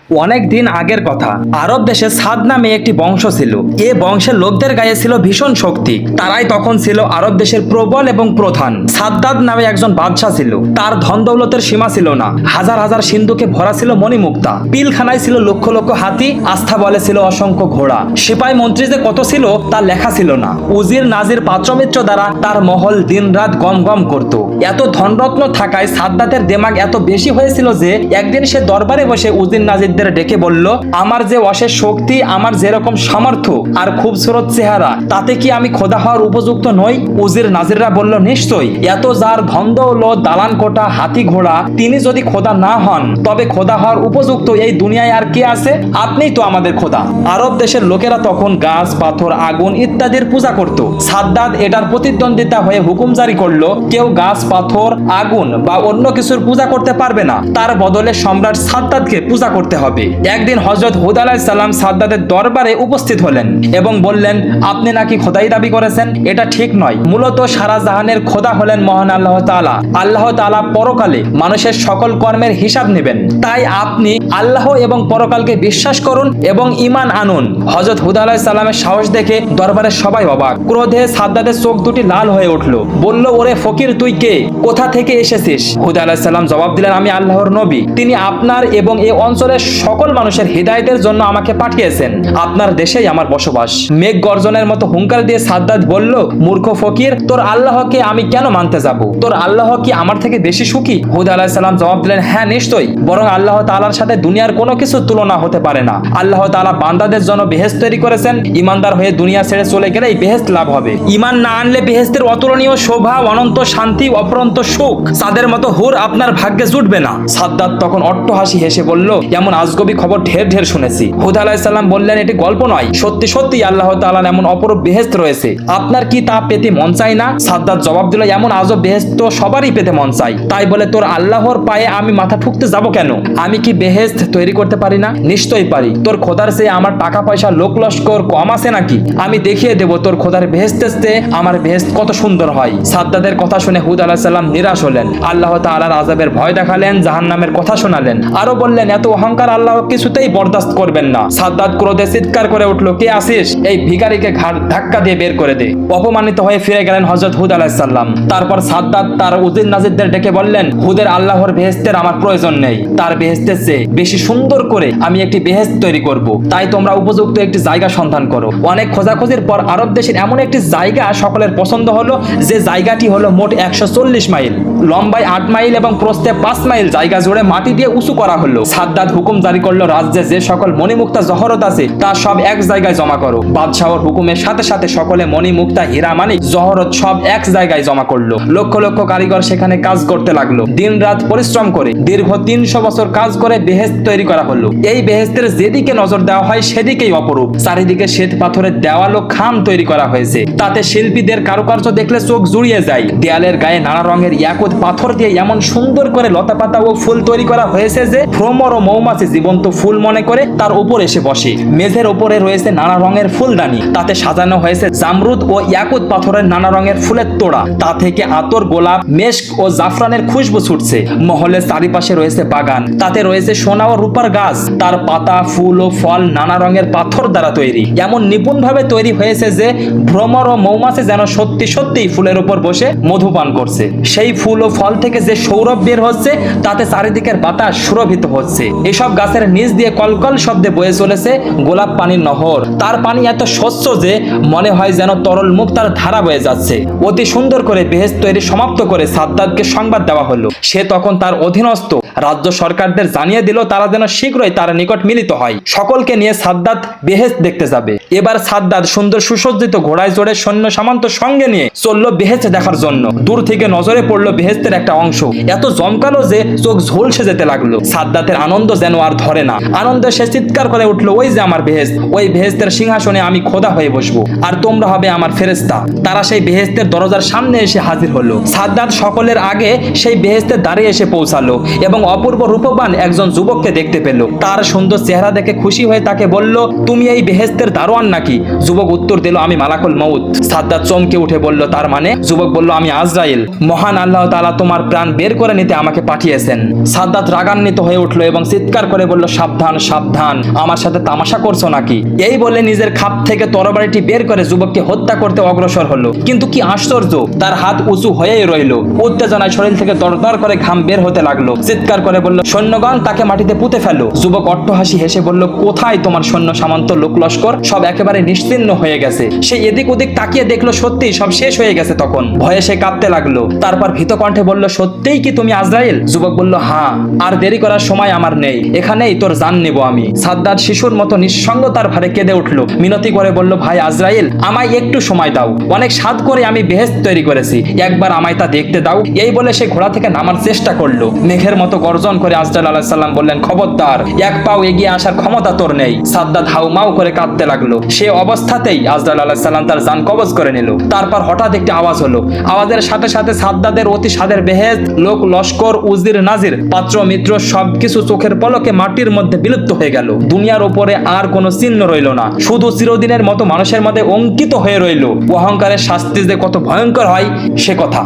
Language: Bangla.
অনেক দিন আগের কথা। আরব দেশে সাদ নামে একটি বংশ ছিল। এ বংশের লোকদের গায়ে ছিল ভীষণ শক্তি। তারাই তখন ছিল আরব দেশের প্রবল এবং প্রধান। সাদ্দাদ নামে একজন বাদশাহ ছিল। তার ধন দৌলতের সীমা ছিল না। হাজার হাজার সিন্ধুকে ভরা ছিল মণিমুক্তা। পিলখানায় ছিল লক্ষ লক্ষ হাতি। আস্থা বলে ছিল অসংখ্য ঘোড়া। সিপাই মন্ত্রী যে কত ছিল তা লেখা ছিল না। উজির নাজির পাত্রমিত্র দ্বারা তার মহল দিন রাত গম গম করত। এত ধনরত্ন থাকায় সাদ্দাতের দেমাগ এত বেশি হয়েছিল যে একদিন সে দরবারে বসে উজির নাজিরদের ডেকে বলল, আমার যে অশেষ শক্তি, আমার যেরকম সামর্থ্য আর খুবসুরত চেহারা, তাতে কি আমি খোদা হওয়ার উপযুক্ত নই? উজির নাজিররা বলল, নিশ্চয়ই। এত যার ধন দৌলত, দালান কোটা, হাতি ঘোড়া, তিনি যদি খোদা না হন তবে খোদা হওয়ার উপযুক্ত এই দুনিয়ায় আর কে আছে? আপনিই তো আমাদের খোদা। আরব দেশের লোকেরা তখন গাছ, পাথর, আগুন ইত্যাদির পূজা করত। সাদ্দাত এটার প্রতিদ্বন্দ্বিতা হয়ে হুকুম জারি করলো, কেউ গাছ, পাথর, আগুন বা অন্য কিছুর পূজা করতে পারবে না। তার বদলে সম্রাট সাদ্দাতকে পূজা করতে হবে। একদিন হযরত হুদ আলাইহিস সালাম সাদ্দাতের দরবারে উপস্থিত হলেন এবং বললেন, আপনি নাকি খোদাই দাবি করেছেন, এটা ঠিক নয়। মূলত সারা জাহানের খোদা হলেন মহান আল্লাহ তাআলা। আল্লাহ তাআলা পরকালে মানুষের সকল কর্মের হিসাব নেবেন। তাই আপনি আল্লাহ এবং পরকালকে বিশ্বাস করুন এবং ঈমান আনুন। হযরত হুদ আলাইহিস সালামের সাহস দেখে দরবারের সবাই অবাক। ক্রোধে সাদ্দাতের চোখ দুটি লাল হয়ে উঠল। বলল, ওরে ফকির, তুই কে? কোথা থেকে এসেছিস? হুদ আলাইহিস সালাম জবাব দিলেন, আমি আল্লাহর নবী। তিনি আপনার এবং এই অঞ্চলের সকল মানুষের হিদায়াতের জন্য আমাকে পাঠিয়েছেন। আপনার দেশেই আমার বসবাস। মেঘ গর্জনের মতো হুঙ্কার দিয়ে সাদ্দাত বলল, মূর্খ ফকির, তোর আল্লাহকে আমি কেন মানতে যাব? তোর আল্লাহ কি আমার থেকে বেশি সুখী? হুদ আলাইহিস সালাম জবাব দিলেন, হ্যাঁ নিশ্চয়ই, বরং আল্লাহ তাআলার সাথে দুনিয়ার কোনো কিছু তুলনা হতে পারে না। আল্লাহ তাআলা বান্দাদের জন্য বেহেশত তৈরি করেছেন। ঈমানদার হয়ে দুনিয়া ছেড়ে চলে গেলেই বেহেশত লাভ হবে। ঈমান না আনলে বেহেশতের অতুলনীয় শোভা, অনন্ত শান্তি, অপরন্ত সুখ, চাঁদের মতো হুর আপনার ভাগ্যে জুটবে না। সাদ্দাত তখন অট্টহাসি হেসে বলল, এমন আজগবি খবর ঢের ঢের শুনেছি। হুদ আলাইহিস সালাম বললেন, এটি গল্প নয়, সত্যি সত্যি আল্লাহ তাআলার এমন অপরূপ বেহেশত রয়েছে। আপনার কি তা পেতে মন চায় না? সাদ্দাত জবাব দিল, এমন আজব বেহেশত তো সবারই পেতে মন চায়। তাই বলে তোর আল্লাহর পায়ে আমি মাথা ঠুকতে যাব কেন? আমি কি বেহেশত তৈরি করতে পারি না? নিশ্চয়ই পারি। তোর খোদার চেয়ে আমার টাকা পয়সা, লোক লস্কর কম আছে নাকি? আমি দেখিয়ে দেব তোর খোদার বেহেশতের চেয়ে আমার বেহেশত কত সুন্দর হয়। সাদ্দাতের কথা শুনে হুদ আলাইহিস সালাম নিরাশ হলেন। আল্লাহ তাআলার আযাবের ভয় দেখালেন, জাহান্নামের কথা শোনালেন। আরো বললেন, এত অহংকার আল্লাহ কিছুতেই বরদাস্ত করবেন না। সাদ্দাত ক্রোধে চিৎকার করে উঠল, কে আসিস? এই ভিখারিকে ঘাড় ধাক্কা দিয়ে বের করে দে। অপমানিত হয়ে ফিরে গেলেন হযরত হুদ আলাইহিস সালাম। তারপর সাদ্দাত তার উজির নাজিরদের ডেকে বললেন, হুদের আল্লাহর বেহেশতের আমার প্রয়োজন নেই। তার বেহেশতের চেয়ে বেশি সুন্দর করে আমি একটি বেহেশত তৈরি করব। তাই তোমরা উপযুক্ত একটি জায়গা সন্ধান করো। অনেক খোঁজাখুঁজির পর আরব দেশের এমন একটি জায়গা সকলের পছন্দ হলো, যে জায়গাটি হলো মোট 140 মাইল, লম্বায় 8 মাইল এবং প্রস্থে 5 মাইল জায়গা জুড়ে মাটি দিয়ে উঁচু করা হলো। সাদ্দাত হুকুম জারি করলো, রাজ্যে যে সকল মণিমুক্তা জহরত আছে তা সব এক জায়গায় জমা করো। বাদশাহর হুকুমের সাথে সাথে সকলে মণিমুক্তা, হীরা, মানিক, জহরত সব এক জায়গায় জমা করলো। লক্ষ লক্ষ কারিগর সেখানে কাজ করতে লাগলো। দিন রাত পরিশ্রম করে দীর্ঘ 300 বছর কাজ করে বেহেশত তৈরি করা হলো। এই বেহেশতের যেদিকে নজর দেওয়া হয় সেদিকেই অপরূপ। চারিদিকে শ্বেত পাথরের দেওয়াল ও খাম তৈরি করা হয়েছে। তাতে শিল্পীদের কারুকার্য দেখলে চোখ জুড়িয়ে যায়। দেয়ালের গায়ে নানা রঙের ইয়াকুত পাথর দিয়ে এমন সুন্দর করে লতাপাতা ও ফুল তৈরি করা হয়েছে যে ভ্রমর ও মৌমাছি জীবন্ত ফুল মনে করে তার উপর এসে বসে। মেঝের উপরে রয়েছে নানা রঙের ফুলদানি। তাতে সাজানো হয়েছে জামরুদ ও ইয়াকুত পাথরের নানা রঙের ফুলের তোড়া। তা থেকে আতর, গোলাপ, মেশক ও জাফরানের খুশবু ছুটছে। মহলের চারিপাশে রয়েছে বাগান। তাতে রয়েছে সোনা ও রূপার গাছ। তার পাতা, ফুল ও ফল নানা রঙের পাথর দ্বারা তৈরি। এমন নিপুণ ভাবে তৈরি হয়েছে যে ভ্রমর ও মৌমাছি যেন সত্যি সত্যি ফুলের উপর বসে মধু পান করছে। সেই ফুল ও ফল থেকে যে সৌরভ বের হচ্ছে তাতে চারিদিকের বাতাস সুরভিত হচ্ছে। এসব গাছের নিচ দিয়ে কলকল শব্দে বয়ে চলেছে গোলাপ পানির নহর। তার পানি এত স্বচ্ছ যে মনে হয় যেন তরল মুক্তার ধারা বয়ে যাচ্ছে। অতি সুন্দর করে বেহেশত তৈরি সমাপ্ত করে সাদ্দাতকে সংবাদ দেওয়া হলো। সে তখন তার অধীনস্থ রাজ্য সরকারদের জানিয়ে দিল তারা যেন শীঘ্রই তার নিকট মিলিত হয়। সকলকে নিয়ে সাদ্দাত বেহেশত দেখতে যাবে। এবার সাদ্দাত সুন্দর সুসজ্জিত ঘোড়ায় চড়ে সৈন্য সামন্ত সঙ্গে নিয়ে চলল বেহেশত দেখার জন্য। দূর থেকে নজরে পড়লো বেহেশতের একটা অংশ এত জমকালো যে চোখ ঝলসে যেতে লাগলো। সাদ্দাতের আনন্দ যেন আর ধরে না। আনন্দে সে চিৎকার করে উঠলো, ওই যে আমার বেহেশত, ওই বেহেশতের সিংহাসনে আমি খোদা হয়ে বসবো, আর তোমরা হবে আমার ফেরেশতা। তারা সেই বেহেশতের দরজার সামনে এসে হাজির হলো। সাদ্দাত সকলের আগে সেই বেহেশতের দ্বারে এসে পৌঁছালো এবং অপূর্ব রূপবান একজন যুবককে দেখতে পেল। তার সুন্দর চেহারা দেখে খুশি হয়ে তাকে বলল, তুমি এই বেহেশতের দারোয়ান নাকি? যুবক উত্তর দিল, আমি মালাকুল মউত। সাদ্দাত চমকে উঠে বলল, তার মানে? যুবক বলল, আমি আজরাইল। মহান আল্লাহ তাআলা তোমার প্রাণ বের করে নিতে আমাকে পাঠিয়েছেন। সাদ্দাত রাগান্বিত হয়ে উঠল এবং চিৎকার করে বলল, সাবধান সাবধান, আমার সাথে তামাশা করছো নাকি? এই বলে নিজের খাপ থেকে তরবারিটি বের করে যুবককে হত্যা করতে অগ্রসর হলো। কিন্তু কি আশ্চর্য, তার হাত উঁচু হয়েই রইল। উত্তেজনায় শরীর থেকে দরদর করে ঘাম বের হতে লাগলো। চিৎকার করে বলল, সৈন্যগণ তাকে মাটিতে পুঁতে ফেলো। যুবক অট্টহাসি হেসে বলল, কোথায় তোমার সৈন্য সামন্ত লোক লস্কর? সব একেবারে নিশ্চিহ্ন হয়ে গেছে। সে এদিক ওদিক তাকিয়ে দেখলো সত্যি সব শেষ হয়ে গেছে। তখন ভয়ে সে কাঁপতে লাগলো। তারপর ভীত কণ্ঠে বলল, সত্যিই কি তুমি আজরাইল? যুবক বলল, হ্যাঁ, আর দেরি করার সময় আমার নেই, এখানেই তোর জান নেব আমি। সাদ্দাত শিশুর মতো নিঃসঙ্গতার ভারে কেঁদে উঠলো। মিনতি করে বলল, ভাই আজরাইল, আমায় একটু সময় দাও। অনেক সাধ করে আমি বেহেশত তৈরি করেছি, একবার আমায় তা দেখতে দাও। এই বলে সে ঘোড়া থেকে নামার চেষ্টা করলো। মেঘের মতো গর্জন করে আজরাইল আলাইহিস সালাম বললেন, খবরদার, এক পাও এগিয়ে আসার ক্ষমতা তোর নেই। সাদ্দাত হাউমাউ করে কাঁদতে লাগলো। সে অবস্থাতেই আজরাইল আলাইহিস সালাম তার জান কবজ করে নিল। তারপর হঠাৎ একটি আওয়াজ হলো। আওয়াজের সাথে সাথে সাদ্দাতের অতি সাদের বেহেশত, লোক লস্কর, উজির নাজির, পাত্র মিত্র সবকিছু চোখের পলকে মাটির মধ্যে বিলুপ্ত হয়ে গেল। দুনিয়ার উপরে আর কোনো চিহ্ন রইল না, শুধু চিরদিনের মতো মানুষের মধ্যে অঙ্কিত হয়ে রইল অহংকারের শাস্তি যে কত ভয়ঙ্কর হয় সে কথা।